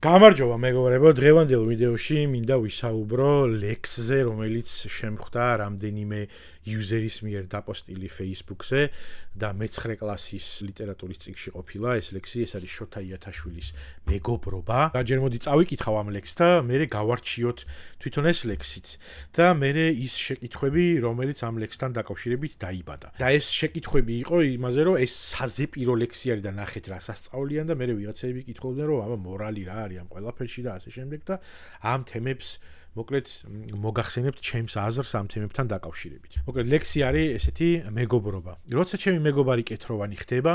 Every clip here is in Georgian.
გამარჯობა მეგობრებო, დღევანდელ ვიდეოში მინდა ვისაუბრო ლექსზე, რომელიც შემხვდა რამდენიმე იუზერის მიერ დაპოსტილი Facebook-ზე და მე-9 კლასის ლიტერატურის წიგნში ყოფილა ეს ლექსი, ეს არის შოთა იათაშვილის მეგობრობა. და ჯერ მოდი წავიკითხავ ამ ლექსს და მერე გავარჩიოთ თვითონ ეს ლექსიც და მერე ის შეკითხვები, რომელიც ამ ლექსთან დაკავშირებით დაიბადა. და ეს შეკითხვები იყო იმაზე, რომ ეს საზეპირო ლექსი არის და ნახეთ რა სასწაულიან და მერე ვიღაცები კითხულობდნენ, რომ აბა მორალი რა არის ამ ყველაფერში და ასე შემდეგ და ამ თემებს მოკლედ მოგახსენებთ ჩემს აზრს ამ თემებთან დაკავშირებით. მოკლედ ლექსი არის ესეთი მეგობრობა. როცა ჩემი მეგობარი კეთროვანი ხდება,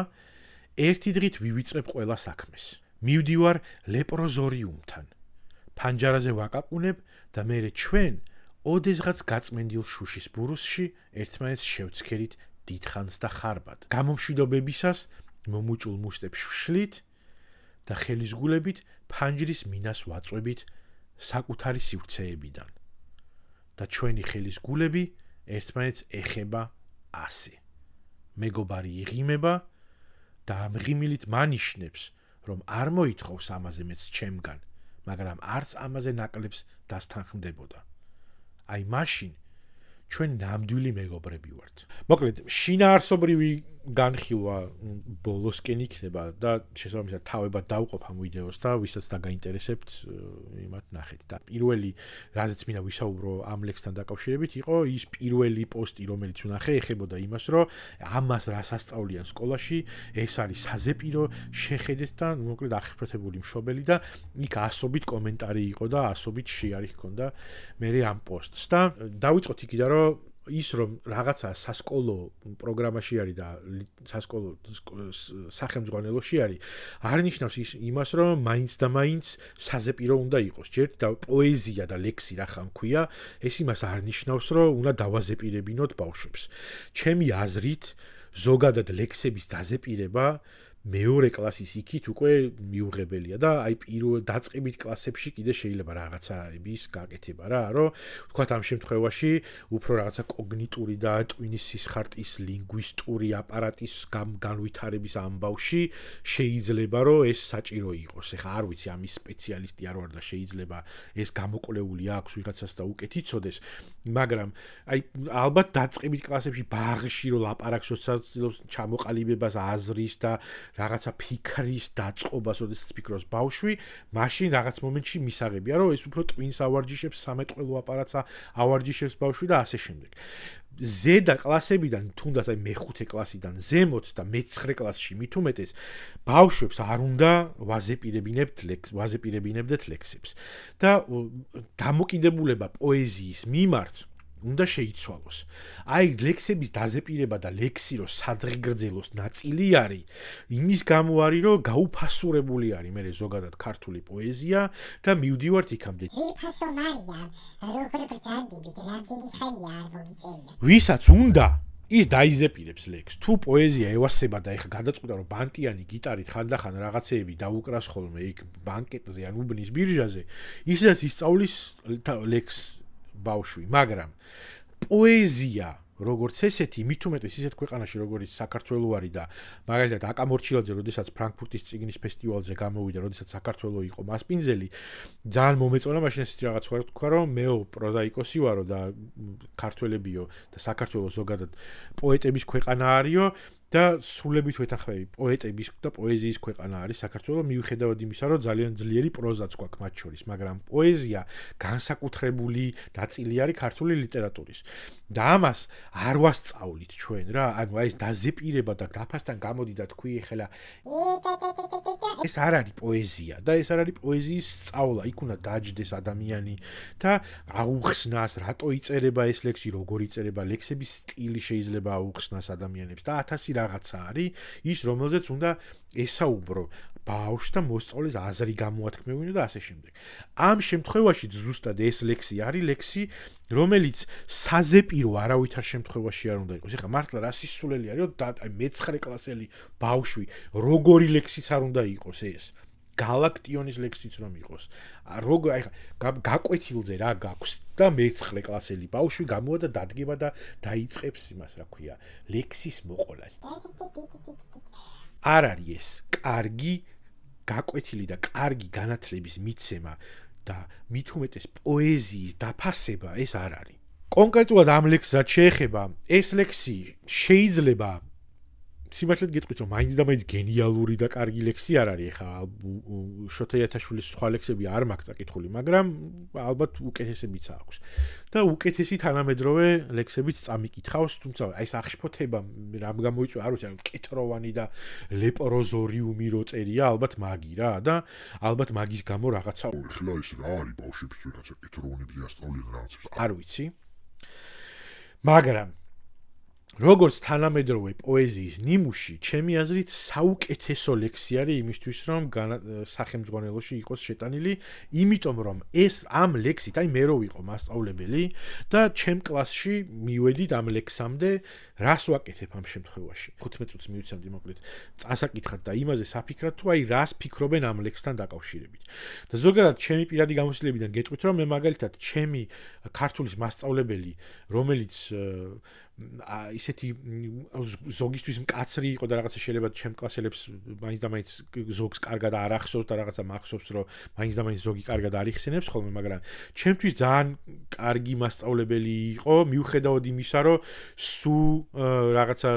ერთი დღით ვივიწყებ ყველა საქმეს. მივდივარ ლეპროზორიუმთან. ფანჯარაზე ვაკაკუნებ და მერე ჩვენ ოდესღაც გაწმენდილ შუშის ბურუსში ერთმანეთს შევცქერით დიდხანს და ხარბად. გამომშვიდობებისას მომუჭულ მუშტებს ვშლით და ხელისგულებით ფანჯრის მინას ვაწვევით საკუთარი სივრცეებიდან და ჩვენი ხელისგულები ერთმანეთს ეხება ასე. მეგობარი იღიმება და ამ ღიმილით მანიშნებს, რომ არ მოითხოვს ამაზე მეც ჩემგან, მაგრამ არც ამაზე ნაკლებს დასთანხმდებოდა. აი მაშინ ჩვენ ნამდვილი მეგობრები ვართ. მოკლედ, შინაარსობრივი განხილვა ბოლოსკენ იქნება და შესაბამისად თავებად დავყოფ ამ ვიდეოს და ვისაც დაგაინტერესებთ, იმათ ნახეთ. და პირველი, რაზეც მინდა ვისაუბრო ამ ლექსთან დაკავშირებით, იყო ის პირველი პოსტი, რომელიც ვნახე, ეხებოდა იმას, რომ ამას რას ასწავლიან სკოლაში, ეს არის საზეპირო, შეხედეთ და მოკლედ ახიფრთებული მშობელი და იქ ასობით კომენტარი იყო და ასობით შეარი ჰქონდა მერე ამ პოსტს. და დავიწყოთ იქიდან, რომ ის რომ რაღაცა სასკოლო პროგრამაში არის და სასკოლო სახელმძღვანელოში არის, არ ნიშნავს იმას, რომ მაინც და მაინც საზეპირო უნდა იყოს. ჯერ და პოეზია და ლექსი რა ხან ქვია, ეს იმას არ ნიშნავს, რომ უნდა დავაზეპირებინოთ ბავშვებს. ჩემი აზრით, ზოგადად ლექსების დაზეპირება მეორე კლასის იქით უკვე მიუღებელია და აი პირველ დაწყებით კლასებში კიდე შეიძლება რაღაცაების გაკეთება რა, რომ ვთქვათ ამ შემთხვევაში უფრო რაღაცა კოგნიტური და ტვინის სისხარტის ლინგვისტური აპარატის განვითარების ამბავში შეიძლება რომ ეს საჭირო იყოს. ეხლა არ ვიცი ამის სპეციალისტი არ ვარ და შეიძლება ეს გამოკვლეული აქვს ვიღაცას და უკეთ იცოდეს, მაგრამ აი ალბათ დაწყებით კლასებში ბაღში რომ ლაპარაკს ცდილობს ჩამოყალიბებას აზრის და რაღაცა ფიქრის დაწყობას, როდესაც ფიქრობს ბავშვი, მაშინ რაღაც მომენტში მისაღებია, რომ ეს უფრო ტვინს ავარჯიშებს, სამეთყველო აპარატს ავარჯიშებს ბავშვი და ასე შემდეგ. ზედა კლასებიდან, თუნდაც აი მე-5 კლასიდან ზემოთ და მე-9 კლასში მით უმეტეს ბავშვებს არ უნდა ვაზეპირებინებდეთ ლექსებს. და დამოკიდებულება პოეზიის მიმართ უნდა შეიცვალოს. აი ლექსების დაზეპირება და ლექსი რო სადღეგრძელოს ნაწილი არის, იმის გამო არის რომ გაუფასურებული არის მე ზოგადად ქართული პოეზია და მივდივართ იქამდე. ფასო მარია, როგორ ბრძანდებით, რამდენი ხანია არ მოგიწერია. ვისაც უნდა ის დაიზეპირებს ლექსს. თუ პოეზია ევასება და ეხა გადაწყვიტა რომ ბანტიანი გიტარით ხანდახან რაღაცეები დაუკრას ხოლმე იქ ბანკეტზე ან უბნის ბირჟაზე, ისაც ისწავლის ლექსს ბავშვი, მაგრამ პოეზია როგორც ესეთი, მით უმეტეს ისეთ ქვეყანაში, როგორც საქართველო არის და მაგალითად აკა მორჩილაძე, როდესაც ფრანკფურტის წიგნის ფესტივალზე გამოვიდა, როდესაც საქართველო იყო მასპინძელი, ძალიან მომეწონა მაშინ ესეთი რაღაც ვთქვა, რომ მეო პროზაიკოსი ვარო და ქართველებიო და საქართველო ზოგადად პოეტების ქვეყანა არისო და სრულებით ვეთანხმები პოეტების და პოეზიის ქვეყანა არის საქართველო, მიუხედავად იმისა, რომ ძალიან ძლიერი პროზაც გვაქვს მათ შორის, მაგრამ პოეზია განსაკუთრებული ნაწილი არის ქართული ლიტერატურის. და ამას არ ვასწავლით ჩვენ რა, ანუ აი ეს დაზეპირება და დაფასთან გამოდიდა თქვი ეხლა ეს არ არის პოეზია და ეს არ არის პოეზიის სწავლა, იქ უნდა დაჯდეს ადამიანი და აუხსნას, რატო იწერება ეს ლექსი, როგორ იწერება, ლექსების სტილი შეიძლება აუხსნას ადამიანებს და 1000 რაღაცა არის ის, რომელზეც უნდა ესაუბრო ბავშვს და მოსწავლეს აზრი გამოათქმევინო და ასე შემდეგ. ამ შემთხვევაში ზუსტად ეს ლექსი არის ლექსი, რომელიც საზეპირო არავითარ შემთხვევაში არ უნდა იყოს. ეხლა მართლა რა სისულელი არის, რომ აი მე-9 კლასელი ბავშვი როგორი ლექსიც არ უნდა იყოს ეს. გალაქტიონის ლექსიც რომ იყოს. როგორ აი გაკვეთილზე რა გაქვს და მე-9 კლასელი ბავშვი გამოვა და დადგება და დაიწყებს იმას, რა ქვია, ლექსის მოყოლას. არ არის ეს კარგი გაკვეთილი და კარგი განათლების მიცემა და მით უმეტეს პოეზიის დაფასება ეს არ არის. კონკრეტულად ამ ლექსს რაც შეეხება, ეს ლექსი შეიძლება სიმართლედ გეტყვით რომ მაინც და მაინც გენიალური და კარგი ლექსი არ არის. ეხლა შოთა იათაშვილის სხვა ლექსები არ მაქვს წაკითხული, მაგრამ ალბათ უკეთესებიც აქვს. და უკეთესი თანამედროვე ლექსებიც წამიკითხავს, თუმცა აი ეს აღშფოთება რამ გამოიწვია, არ ვიცი, კეთროვანი და ლეპროზორიუმი რო წერია, ალბათ მაგი რა და ალბათ მაგის გამო რაღაცა ეხლა ის რა არის ბავშვებს რაღაცა კეთროვანებზე ასწავლიან რაღაცებს. არ ვიცი. მაგრამ როგორც თანამედროვე პოეზიის ნიმუში, ჩემი აზრით საუკეთესო ლექსი არის იმისთვის, რომ სახელმძღვანელოში იყოს შეტანილი, იმიტომ რომ ეს ამ ლექსით, აი მე რო ვიყო მასწავლებელი და ჩემ კლასში მივედით ამ ლექსამდე, რას ვაკეთებ ამ შემთხვევაში? 15 წუთს მივიცემდი მოკლედ წასაკითხად და იმაზე საფიქრად თუ აი რას ფიქრობენ ამ ლექსთან დაკავშირებით. და ზოგადად ჩემი პირადი გამოცდილებიდან გეტყვით, რომ მე მაგალითად ჩემი ქართულის მასწავლებელი, რომელიც ისეთი ზოგისთვის მკაცრი იყო და რაღაცა შეიძლება ჩემ კლასელებს მაინც და მაინც ზოგს კარგად არ ახსოვს და რაღაცა მახსოვს რომ მაინც და მაინც ზოგი კარგად არ იხსენებს ხოლმე, მაგრამ ჩემთვის ძალიან კარგი მასწავლებელი იყო, მიუხედავად იმისა, რომ სულ რაღაცა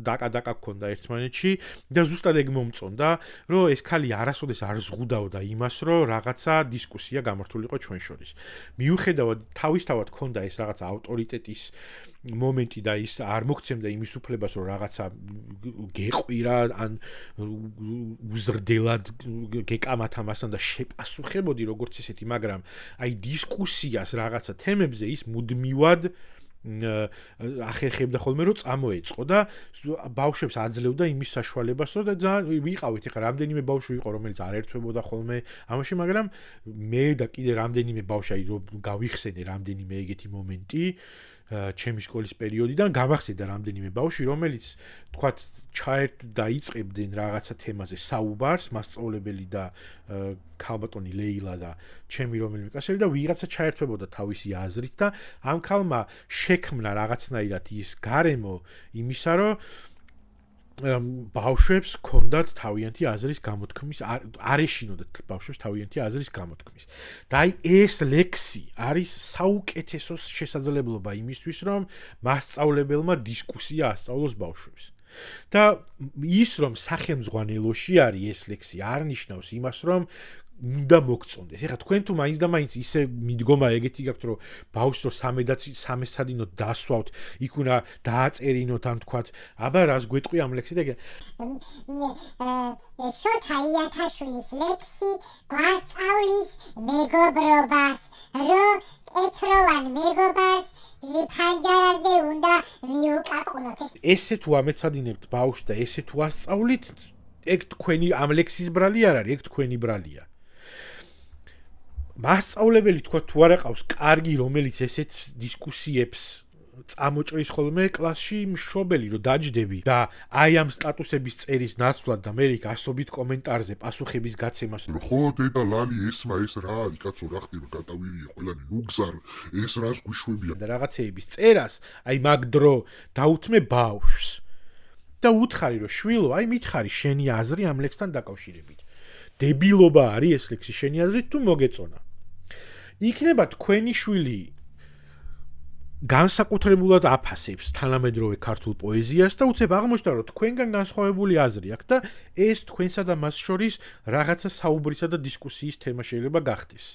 დაკა გქონდა ერთმანეთში და ზუსტად ეგ მომწონდა, რომ ეს ქალი არასოდეს არ ზღუდავდა იმას, რომ რაღაცა დისკუსია გამართულიყო ჩვენ შორის. მიუხედავად თავისთავად ქონდა ეს რაღაცა ავტორიტეტის მომენტი და ის არ მოგცემდა იმის უფლებას, რომ რაღაცა გეყვირა ან უზრდელად გეკამათ ამასთან და შეპასუხებოდი როგორც ესეთი, მაგრამ აი დისკუსიას რაღაცა თემებზე ის მუდმივად ახერხებდა ხოლმე რომ წამოეწყო და ბავშვებს აძლევდა იმის საშუალებას, რომ და ძალიან ვიყავით ეხლა რამდენიმე ბავშვი იყო რომელიც არ ერთვებოდა ხოლმე ამაში, მაგრამ მე და კიდე რამდენიმე ბავშვი აი რომ გავიხსენე რამდენიმე ეგეთი მომენტი ჩემი სკოლის პერიოდიდან გამახსენდა რამდენიმე ბავშვი, რომელიც თქვათ დაიწყებდნენ რაღაცა თემაზე საუბარს, მასწავლებელი და ქალბატონი ლეილა და ჩემი რომელიმე კლასელი და ვიღაცა ჩაერთვებოდა თავისი აზრით და ამ ქალმა შექმნა რაღაცნაირად ის გარემო იმისა, რომ ბავშვებს ჰქონდათ თავიანთი აზრის გამოთქმის, არ ეშინოდათ ბავშვებს თავიანთი აზრის გამოთქმის. და აი ეს ლექსი არის საუკეთესო შესაძლებლობა იმისთვის, რომ მასწავლებელმა დისკუსია ასწავლოს ბავშვებს. და ის რომ სახელმძღვანელოში არის ეს ლექსი არ ნიშნავს იმას, რომ უნდა მოგწონდეს. ეხლა თქვენ თუ მაინც და მაინც ისე მიდგომა ეგეთი გაქვთ, რომ ბავშვს რო სამეცადინოდ დასვავთ, იქ უნდა დააწერინოთ ან თქვათ, აბა რას გვეტყვი ამ ლექსით ეგ. შოთა იათაშვილის ლექსი გვასწავლის მეგობრობას, რომ კეთროვან მეგობარს ფანჯარაზე უნდა მიუკაკუნოთ. ესე თუ ამეცადინებთ ბავშვს და ესე თუ ასწავლით, ეგ თქვენი ამ ლექსის ბრალი არ არის, ეგ თქვენი ბრალია. მასწავლებელი თქვა თუ არ აყავს კარგი, რომელიც ესეთ დისკუსიებს წამოჭრის ხოლმე კლასში მშობელი რომ დაჯდები და აი ამ სტატუსების წერის ნაცვლად და მე გასობით კომენტარზე პასუხების გაცემას ხო დედა ლალი ესმა ეს რა არის კაცო რა ხდება გადავირია ყველანი ნუგზარ ეს რას გვიშვებია და რაღაცეების წერას აი მაგ დრო დაუთმე ბავშვს და უთხარი რომ შვილო აი მითხარი შენი აზრი ამ ლექსთან დაკავშირებით დებილობა არის ეს ლექსი შენი აზრით თუ მოგეწონა იქნება თქვენი შვილი განსაკუთრებულად აფასებს თანამედროვე ქართულ პოეზიას და უცებ აღმოჩნდა რომ თქვენგან განსხვავებული აზრი აქვს და ეს თქვენსა და მას შორის რაღაცა საუბრისა და დისკუსიის თემა შეიძლება გახდეს.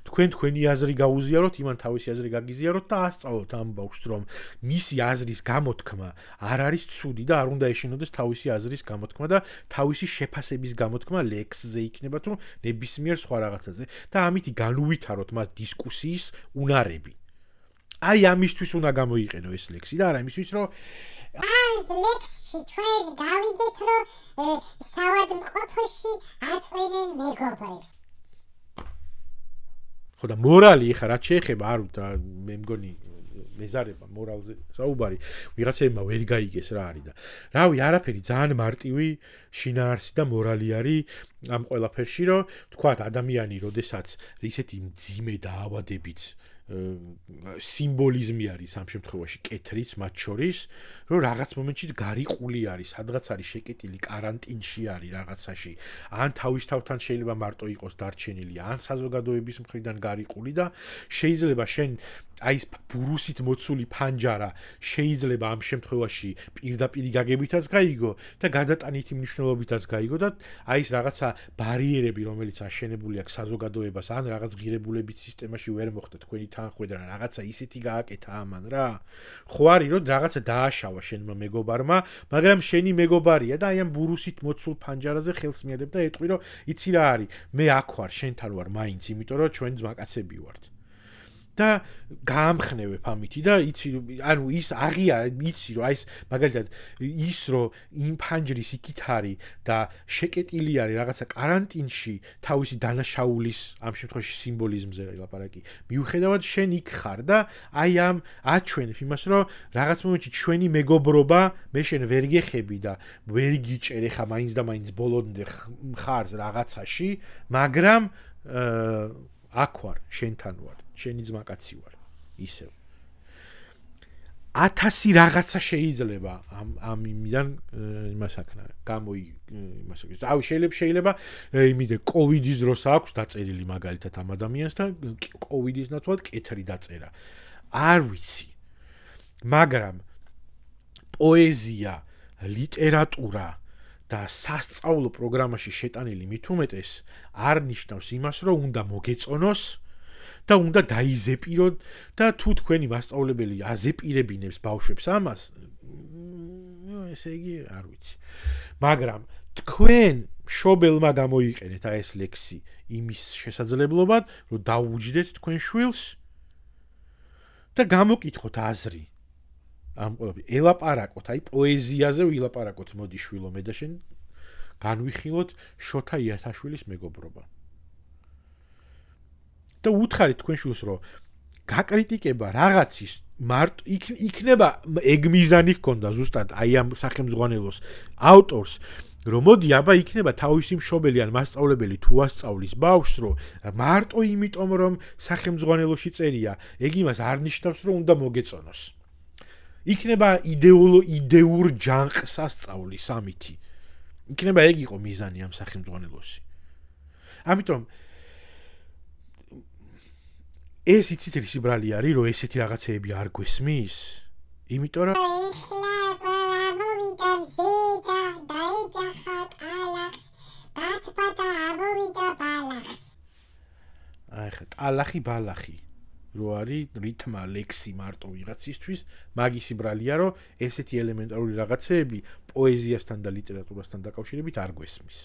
თქვენი აზრი გაუზიაროთ, იმან თავისი აზრი გაგიზიაროთ და ასწავლოთ ამ ბავშვს რომ მისი აზრის გამოთქმა არ არის ცუდი და არ უნდა ეშინოდეს თავისი აზრის გამოთქმა და თავისი შეფასების გამოთქმა ლექსზე იქნება თუ ნებისმიერ სხვა რაღაცაზე და ამით განუვითაროთ მას დისკუსიის უნარები. აი ამისთვის უნდა გამოიყენო ეს ლექსი და არა იმისთვის რომ ამ ლექსში ჩვენ გავიგეთ რომ საავადმყოფოში აწვენენ მეგობრებს. ხო და მორალი ხა რაც შეეხება არ და მე მგონი მეზარება მორალზე საუბარი ვიღაცებმა ვერ გაიგეს რა არის და რავი არაფერი ძალიან მარტივი შინაარსი და მორალი არის ამ ყველაფერში რომ თქვათ ადამიანი როდესაც ისეთი მძიმე დაავადებით სიმბოლიზმი არის ამ შემთხვევაში კეთრიც მათ შორის, რომ რაღაც მომენტში გარიყული არის, სადღაც არის შეკეტილი, каранტინში არის რაღაცაში, ან თავისთავთან შეიძლება მარტო იყოს დარჩენილი, ან საზოგადოების მხრიდან გარიყული და შეიძლება შენ აი ეს ბურუსით მოცული ფანჯარა შეიძლება ამ შემთხვევაში პირდაპირ გაგებითაც გაიგო და გადატანითი მნიშვნელობითაც გაიგო და აი ეს რაღაცა ბარიერები, რომელიც აშენებული აქვს საზოგადოებას, ან რაღაც ღირებულებით სისტემაში ვერ მოხდა თქვენი თანხმობა და რაღაცა ისეთი გააკეთა ამან რა. ხო არის რომ რაღაცა დააშავა შენმა მეგობარმა, მაგრამ შენი მეგობარია და აი ამ ბურუსით მოცულ ფანჯარაზე ხელს მიადებ და ეტყვი რომ იცი რა არის, მე აქ ვარ, შენთან ვარ მაინც, იმიტომ რომ ჩვენ ძმაკაცები ვართ. და გაამხნევებ ამითი და იცი ანუ ის აღიარა იცი რომ აი ეს მაგალითად ის რომ იმ ფანჯრის იქით არის და შეკეტილი არის რაღაცა каранტინში თავისი დანაშაულის ამ შემთხვევაში სიმბოლიზმზე ლაპარაკი მიუხედავად შენ იქ ხარ და აი ამ აჩვენებ იმას რომ რაღაც მომენტში ჩვენი მეგობრობა მე შენ ვერ გეხები და ვერ გიჭერ ხა მაინც და მაინც ბოლომდე ხარ რაღაცაში მაგრამ აქ ვარ შენთან ვარ შენი ძმაკაცი ვარ ისევ 1000 რაღაცა შეიძლება ამ იმიდან იმას აქნა იმას აქვს და შეიძლება იმიდე კოვიდის დროს აქვს დაწერილი მაგალითად ამ ადამიანს და კოვიდის ნაცვლად კეთრი დაწერა არ ვიცი მაგრამ პოეზია ლიტერატურა და სასწავლო პროგრამაში შეტანილი მით უმეტეს არ ნიშნავს იმას რომ უნდა მოგეწონოს და უნდა დაიზეპიროთ და თუ თქვენი მასწავლებელი აზეპირებინებს ბავშვებს ამას ესე იგი არ ვიცი მაგრამ თქვენ მშობელმა გამოიყენეთ აი ეს ლექსი იმის შესაძლებლობად რომ დაუჯდეთ თქვენ შვილს და გამოკითხოთ აზრი ამ ყველაფერი ელაპარაკოთ აი პოეზიაზე ვილაპარაკოთ მოდი შვილო მე და შენ განვიხილოთ შოთა იათაშვილის მეგობრობა და უთხარით თქვენ შვილს რომ გაკრიტიკება რაღაცის მარტო იქნება ეგ მიზანი ჰქონდა ზუსტად აი ამ სახელმძღვანელოს ავტორს რომ მოდი აბა იქნება თავისი მშობელი ან მასწავლებელი თუ ასწავლის ბავშვს რომ მარტო იმიტომ რომ სახელმძღვანელოში წერია ეგ იმას არ ნიშნავს რომ უნდა მოგეწონოს იქნება იდეურ ჯანყს ასწავლის ამითი იქნება ეგ იყო მიზანი ამ სახელმძღვანელოსი ამიტომ ეს იცით რის ბრალი არის რომ ესეთი რაღაცეები არ გვესმის იმიტომ რომ აი ხა ტალახი ბალახი რო არის რითმა ლექსი მარტო ვიღაცისთვის მაგისი ბრალია რომ ესეთი ელემენტარული რაღაცეები პოეზიასთან და ლიტერატურასთან დაკავშირებით არ გვესმის